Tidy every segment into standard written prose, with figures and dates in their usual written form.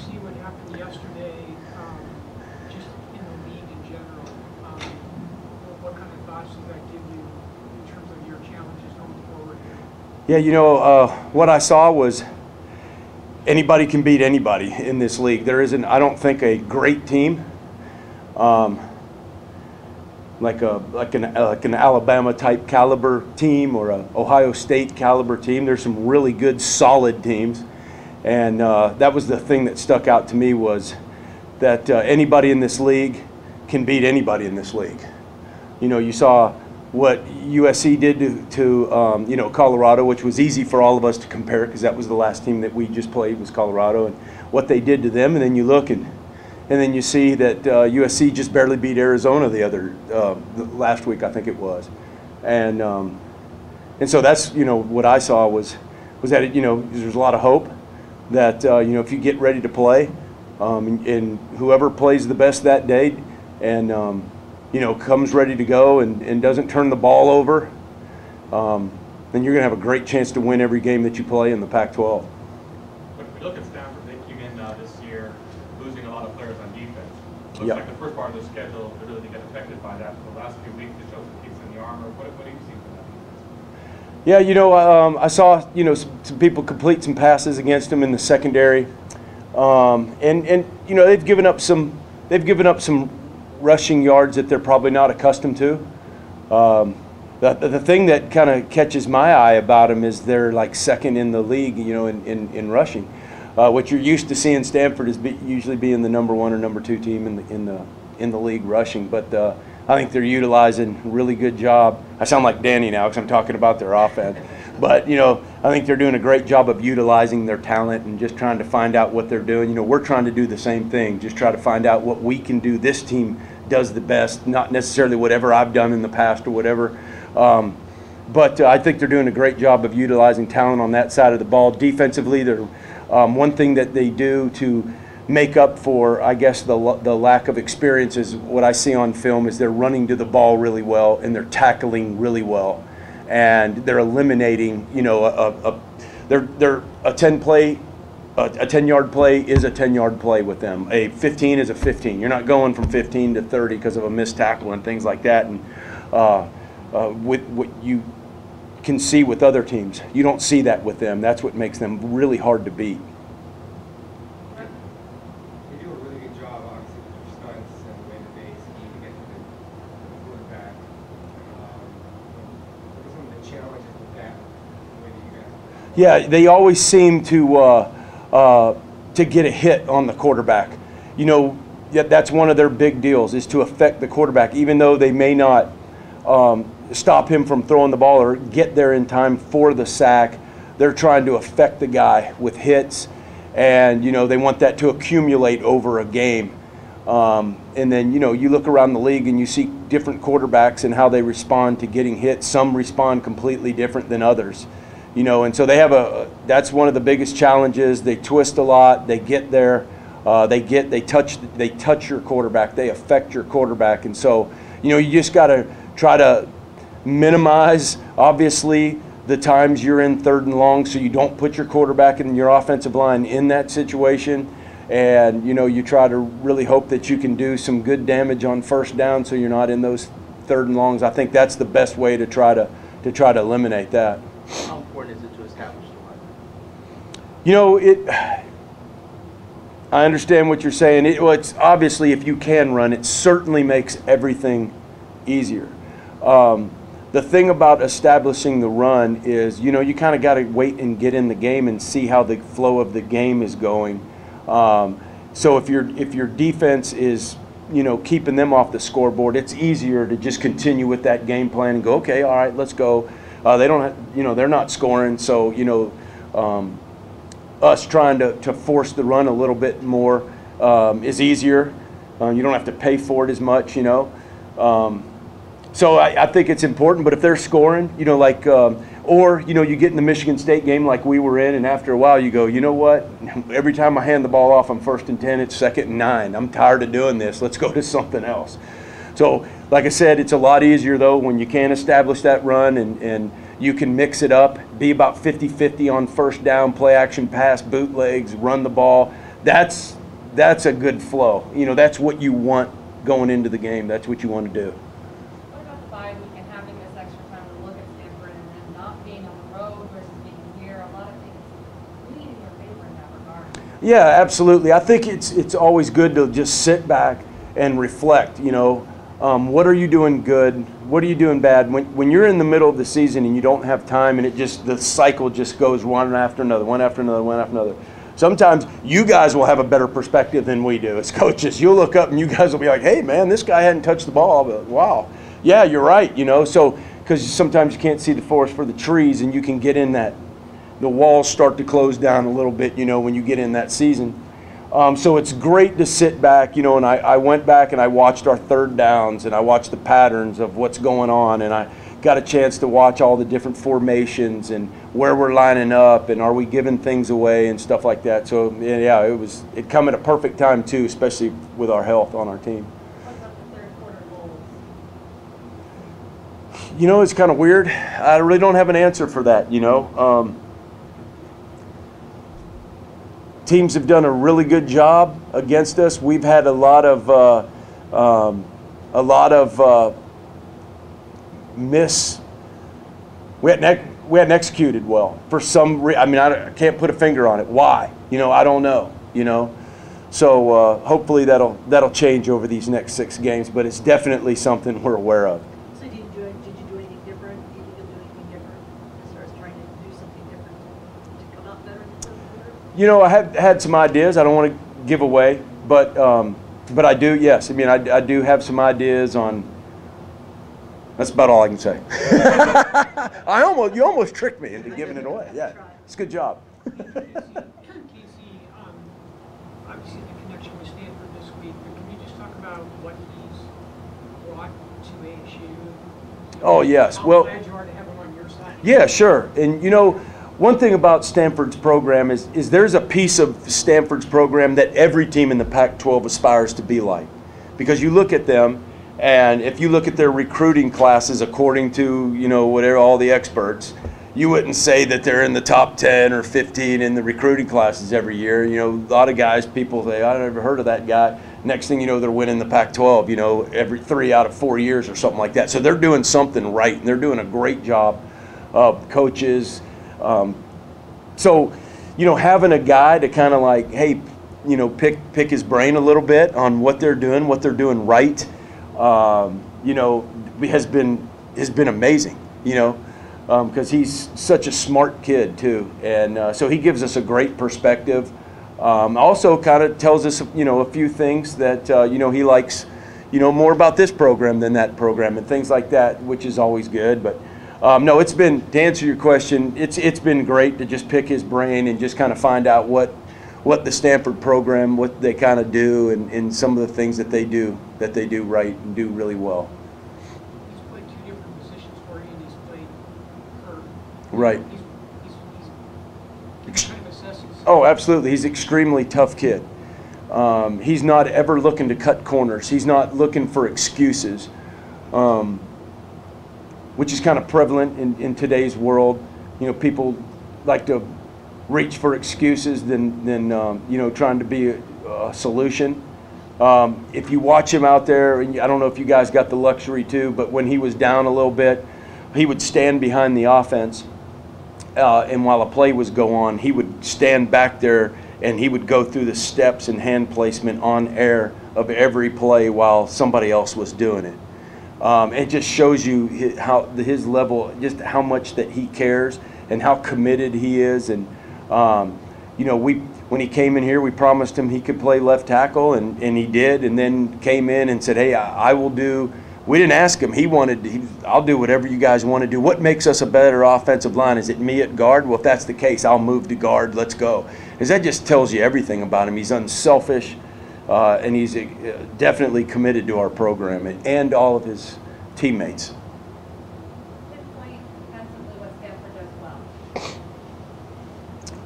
see what happened yesterday, just in the league in general, what kind of thoughts does that give you in terms of your challenges going forward? Yeah, what I saw was anybody can beat anybody in this league. There isn't, I don't think, a great team. Like an Alabama type caliber team or a Ohio State caliber team. There's some really good solid teams, and that was the thing that stuck out to me, was that anybody in this league can beat anybody in this league. You saw what USC did to Colorado, which was easy for all of us to compare because that was the last team that we just played, was Colorado, and what they did to them. And then you look and then you see that USC just barely beat Arizona the last week, I think it was, and so that's what I saw was that there's a lot of hope that if you get ready to play, and whoever plays the best that day, and comes ready to go and doesn't turn the ball over, then you're going to have a great chance to win every game that you play in the Pac-12. But if we look at Stanford, they came in this year losing a lot of players on defense. Looks Yep. like the first part of the schedule, they really didn't get affected by that. For the last few weeks, they showed some peaks in the armor. What do you see from that defense? Yeah, I saw some people complete some passes against them in the secondary, and they've given up some rushing yards that they're probably not accustomed to. The thing that kind of catches my eye about them is they're like second in the league, in rushing. What you're used to seeing Stanford is usually being the number 1 or number 2 team in the league rushing. But I think they're utilizing a really good job. I sound like Danny now because I'm talking about their offense. But I think they're doing a great job of utilizing their talent and just trying to find out what they're doing. We're trying to do the same thing, just try to find out what we can do. This team does the best, not necessarily whatever I've done in the past or whatever. But I think they're doing a great job of utilizing talent on that side of the ball. Defensively, they're one thing that they do to make up for, I guess, the lack of experience is what I see on film is they're running to the ball really well and they're tackling really well, and they're eliminating. They're a 10-play. A 10-yard play is a 10-yard play with them. A 15 is a 15. You're not going from 15 to 30 because of a missed tackle and things like that. And with what you can see with other teams, you don't see that with them. That's what makes them really hard to beat. They do a really good job, obviously, with their stunts and the way that they scheme to get to the quarterback. What are some of the challenges with that, the way that you guys do? Yeah, they always seem to get a hit on the quarterback. That's one of their big deals, is to affect the quarterback, even though they may not stop him from throwing the ball or get there in time for the sack. They're trying to affect the guy with hits, and they want that to accumulate over a game. And then you look around the league and you see different quarterbacks and how they respond to getting hit. Some respond completely different than others. And so that's one of the biggest challenges. They twist a lot. They get there. They touch your quarterback. They affect your quarterback. And so, you just got to try to minimize, obviously, the times you're in 3rd and long, so you don't put your quarterback and your offensive line in that situation. And you try to really hope that you can do some good damage on 1st down, so you're not in those 3rd and longs. I think that's the best way to try to eliminate that. How important is it to establish the run? I understand what you're saying. It's obviously, if you can run, it certainly makes everything easier. The thing about establishing the run is, you kind of got to wait and get in the game and see how the flow of the game is going. So if your defense is, keeping them off the scoreboard, it's easier to just continue with that game plan and go, okay, all right, let's go. They don't, they're not scoring, so us trying to force the run a little bit more is easier. You don't have to pay for it as much, So I think it's important. But if they're scoring, or you get in the Michigan State game like we were in, and after a while you go, you know what? Every time I hand the ball off on 1st and 10, it's 2nd and 9. I'm tired of doing this. Let's go to something else. So, like I said, it's a lot easier, though, when you can establish that run and you can mix it up, be about 50-50 on 1st down, play action pass, bootlegs, run the ball. that's a good flow. You know, that's what you want going into the game. That's what you want to do. What about the bye week and having this extra time to look at Stanford and then not being on the road versus being here? A lot of things lean in your favor in that regard. Yeah, absolutely. I think it's always good to just sit back and reflect. You know, what are you doing good? What are you doing bad? When you're in the middle of the season and you don't have time, and the cycle just goes one after another, one after another, one after another. Sometimes you guys will have a better perspective than we do as coaches. You'll look up and you guys will be like, "Hey, man, this guy hadn't touched the ball." But wow, yeah, you're right. You know, so because sometimes you can't see the forest for the trees, and you can get in that. The walls start to close down a little bit, you know, when you get in that season. So it's great to sit back, you know, and I went back and I watched our third downs and I watched the patterns of what's going on, and I got a chance to watch all the different formations and where we're lining up and are we giving things away and stuff like that. So yeah, it come at a perfect time too, especially with our health on our team. What about the third quarter goals? You know, it's kind of weird. I really don't have an answer for that, you know. Teams have done a really good job against us. We've had a lot of we hadn't executed well for some I mean, I can't put a finger on it. Why? You know, I don't know. You know, so hopefully that'll change over these next 6 games. But it's definitely something we're aware of. So did you do anything different? Did you do anything different as far as trying to do something different to come out better in the third quarter? You know, I had some ideas. I don't want to give away, but I do. Yes, I mean, I do have some ideas on. That's about all I can say. You almost tricked me into giving it away. Yeah, it's a good job. Casey, obviously the connection with Stanford this week, but can you just talk about what he's brought to ASU? Oh yes, How well. glad you are to have him on your side. Yeah, sure. And you know, one thing about Stanford's program is there's a piece of Stanford's program that every team in the Pac-12 aspires to be like. Because you look at them, and if you look at their recruiting classes according to, you know, whatever all the experts, you wouldn't say that they're in the top 10 or 15 in the recruiting classes every year. You know, a lot of guys, people say, "I never heard of that guy." Next thing you know, they're winning the Pac-12, you know, every 3 out of 4 years or something like that. So they're doing something right, and they're doing a great job of coaches. So, you know, having a guy to kind of like, hey, you know, pick his brain a little bit on what they're doing right, you know, has been amazing, you know, because he's such a smart kid too, and so he gives us a great perspective. Also, kind of tells us, you know, a few things that you know, he likes, you know, more about this program than that program and things like that, which is always good. But no, it's been, to answer your question, it's been great to just pick his brain and just kind of find out what the Stanford program, what they kind of do, and some of the things that they do right and do really well. He's played 2 different positions for you, and he's played for. Right. He's kind of assessing. Oh, absolutely. He's an extremely tough kid. He's not ever looking to cut corners. He's not looking for excuses, which is kind of prevalent in today's world. You know, people like to reach for excuses than you know, trying to be a solution. If you watch him out there, and I don't know if you guys got the luxury too, but when he was down a little bit, he would stand behind the offense, and while a play was going on, he would stand back there and he would go through the steps and hand placement on air of every play while somebody else was doing it. It just shows you his level, just how much that he cares and how committed he is. And you know, when he came in here, we promised him he could play left tackle, and he did, and then came in and said, "Hey, I will do." We didn't ask him. I'll do whatever you guys want to do. What makes us a better offensive line? Is it me at guard? Well, if that's the case, I'll move to guard. Let's go. Because that just tells you everything about him. He's unselfish, and he's definitely committed to our program and all of his teammates. Pinpoint defensively what Stanford does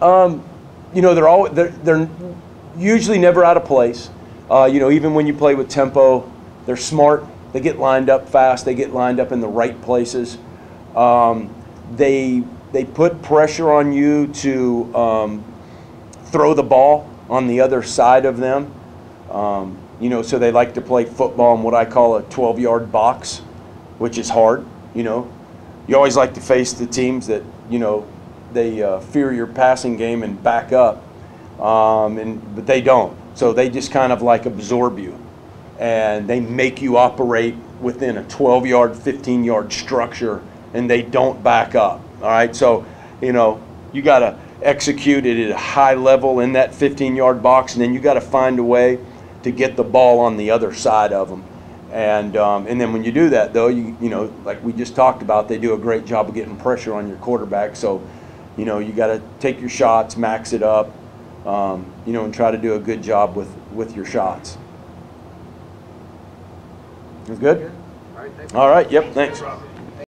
well. You know, they're usually never out of place. You know, even when you play with tempo, they're smart. They get lined up fast. They get lined up in the right places. They put pressure on you to throw the ball on the other side of them. You know, so they like to play football in what I call a 12-yard box, which is hard. You know, you always like to face the teams that, you know, they fear your passing game and back up, but they don't. So they just kind of like absorb you, and they make you operate within a 12-yard, 15-yard structure, and they don't back up. All right, so you know you got to execute it at a high level in that 15-yard box, and then you got to find a way to get the ball on the other side of them. And then when you do that, though, you know, like we just talked about, they do a great job of getting pressure on your quarterback. So, you know, you got to take your shots, max it up, you know, and try to do a good job with your shots. That's good? All right, thanks. All right, yep, thanks. Rob.